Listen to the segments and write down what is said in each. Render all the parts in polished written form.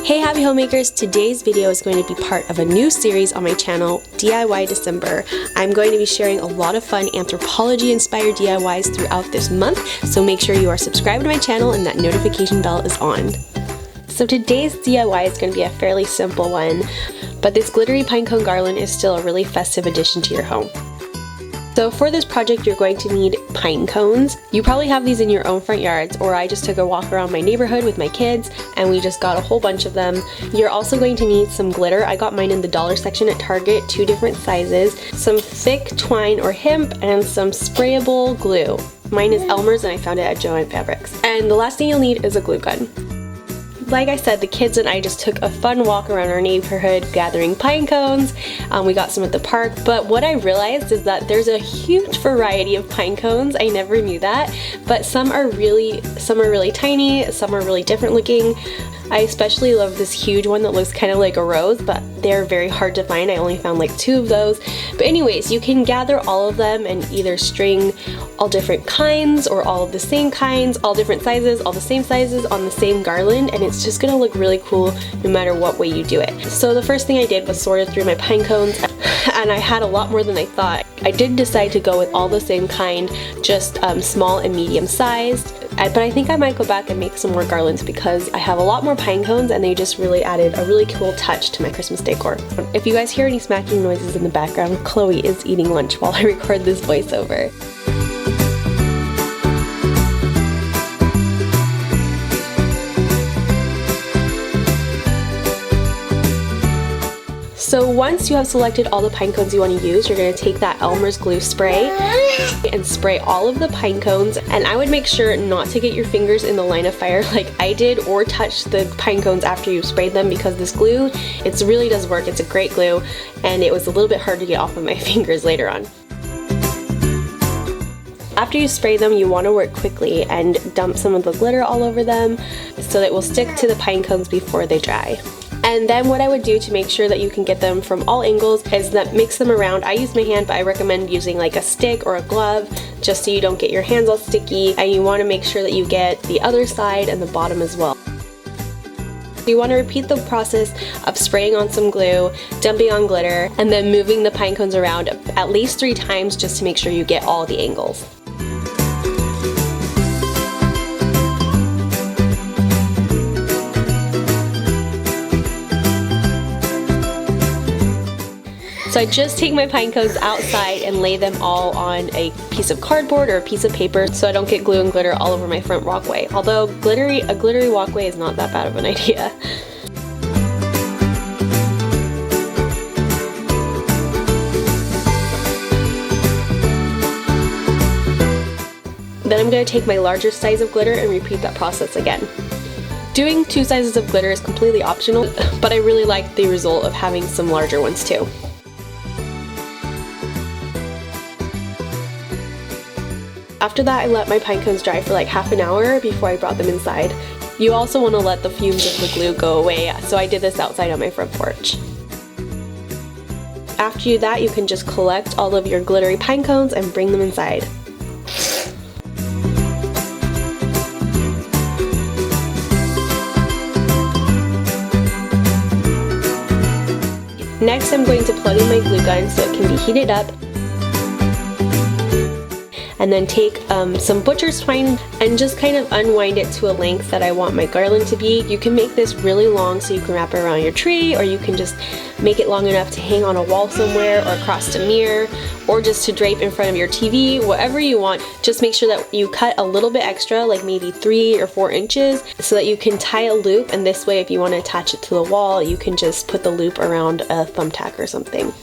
Hey happy homemakers, today's video is going to be part of a new series on my channel, DIY December. I'm going to be sharing a lot of fun anthropology inspired DIYs throughout this month, so make sure you are subscribed to my channel and that notification bell is on. So today's DIY is going to be a fairly simple one, but this glittery pinecone garland is still a really festive addition to your home. So for this project you're going to need pine cones. You probably have these in your own front yards, or I just took a walk around my neighborhood with my kids and we just got a whole bunch of them. You're also going to need some glitter. I got mine in the dollar section at Target, 2 different sizes, some thick twine or hemp, and some sprayable glue. Mine is Elmer's and I found it at Joann Fabrics. And the last thing you'll need is a glue gun. Like I said, the kids and I just took a fun walk around our neighborhood gathering pine cones. We got some at the park, but what I realized is that there's a huge variety of pine cones. I never knew that, but some are really tiny, some are really different looking. I especially love this huge one that looks kind of like a rose, but they're very hard to find. I only found like 2 of those. But anyways, you can gather all of them and either string all different kinds or all of the same kinds, all different sizes, all the same sizes on the same garland, and it's just gonna look really cool no matter what way you do it. So the first thing I did was sorted through my pine cones, and I had a lot more than I thought. I did decide to go with all the same kind, just small and medium sized. But I think I might go back and make some more garlands because I have a lot more pine cones and they just really added a really cool touch to my Christmas decor. If you guys hear any smacking noises in the background, Chloe is eating lunch while I record this voiceover. So once you have selected all the pine cones you want to use, you're going to take that Elmer's glue spray and spray all of the pine cones. And I would make sure not to get your fingers in the line of fire like I did, or touch the pine cones after you've sprayed them, because this glue, it really does work. It's a great glue, and it was a little bit hard to get off of my fingers later on. After you spray them, you want to work quickly and dump some of the glitter all over them so that it will stick to the pine cones before they dry. And then what I would do to make sure that you can get them from all angles is that mix them around. I use my hand, but I recommend using like a stick or a glove just so you don't get your hands all sticky, and you want to make sure that you get the other side and the bottom as well. You want to repeat the process of spraying on some glue, dumping on glitter, and then moving the pine cones around at least 3 times just to make sure you get all the angles. So I just take my pine cones outside and lay them all on a piece of cardboard or a piece of paper so I don't get glue and glitter all over my front walkway. Although a glittery walkway is not that bad of an idea. Then I'm going to take my larger size of glitter and repeat that process again. Doing 2 sizes of glitter is completely optional, but I really like the result of having some larger ones too. After that, I let my pine cones dry for like half an hour before I brought them inside. You also want to let the fumes of the glue go away, so I did this outside on my front porch. After you do that, you can just collect all of your glittery pine cones and bring them inside. Next, I'm going to plug in my glue gun so it can be heated up. And then take some butcher's twine and just kind of unwind it to a length that I want my garland to be. You can make this really long so you can wrap it around your tree, or you can just make it long enough to hang on a wall somewhere or across a mirror, or just to drape in front of your TV, whatever you want. Just make sure that you cut a little bit extra, like maybe 3 or 4 inches, so that you can tie a loop, and this way if you want to attach it to the wall, you can just put the loop around a thumbtack or something.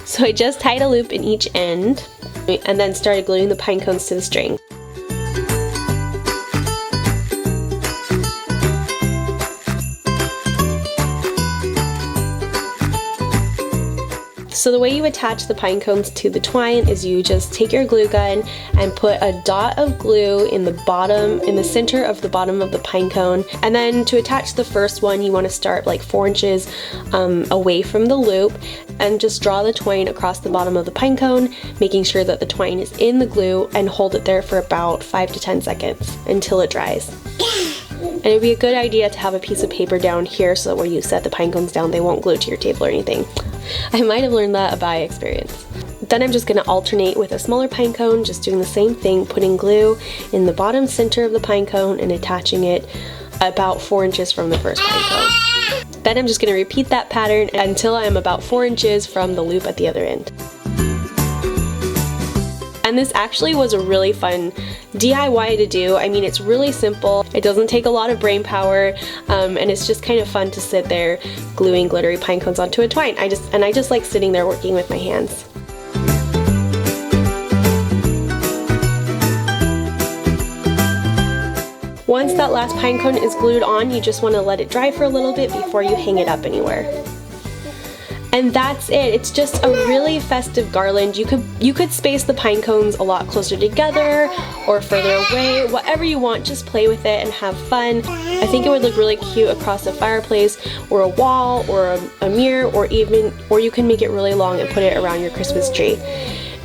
So I just tied a loop in each end and then started gluing the pine cones to the string. So the way you attach the pine cones to the twine is you just take your glue gun and put a dot of glue in the center of the bottom of the pine cone. And then to attach the first one, you want to start like 4 inches away from the loop and just draw the twine across the bottom of the pine cone, making sure that the twine is in the glue, and hold it there for about 5 to 10 seconds until it dries. And it'd be a good idea to have a piece of paper down here so that when you set the pine cones down, they won't glue to your table or anything. I might have learned that by experience. Then I'm just going to alternate with a smaller pine cone, just doing the same thing, putting glue in the bottom center of the pine cone and attaching it about 4 inches from the first pine cone. Then I'm just going to repeat that pattern until I'm about 4 inches from the loop at the other end. And this actually was a really fun DIY to do. I mean, it's really simple. It doesn't take a lot of brain power, and it's just kind of fun to sit there gluing glittery pine cones onto a twine. I just like sitting there working with my hands. Once that last pine cone is glued on, you just want to let it dry for a little bit before you hang it up anywhere. And that's it. It's just a really festive garland. You could space the pine cones a lot closer together or further away, whatever you want. Just play with it and have fun. I think it would look really cute across a fireplace or a wall or a mirror, or you can make it really long and put it around your Christmas tree.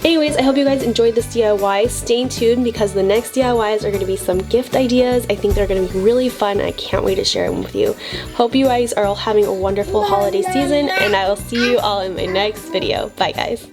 Anyways, I hope you guys enjoyed this DIY. Stay tuned because the next DIYs are going to be some gift ideas. I think they're going to be really fun. I can't wait to share them with you. Hope you guys are all having a wonderful holiday season, and I will see you all in my next video. Bye guys.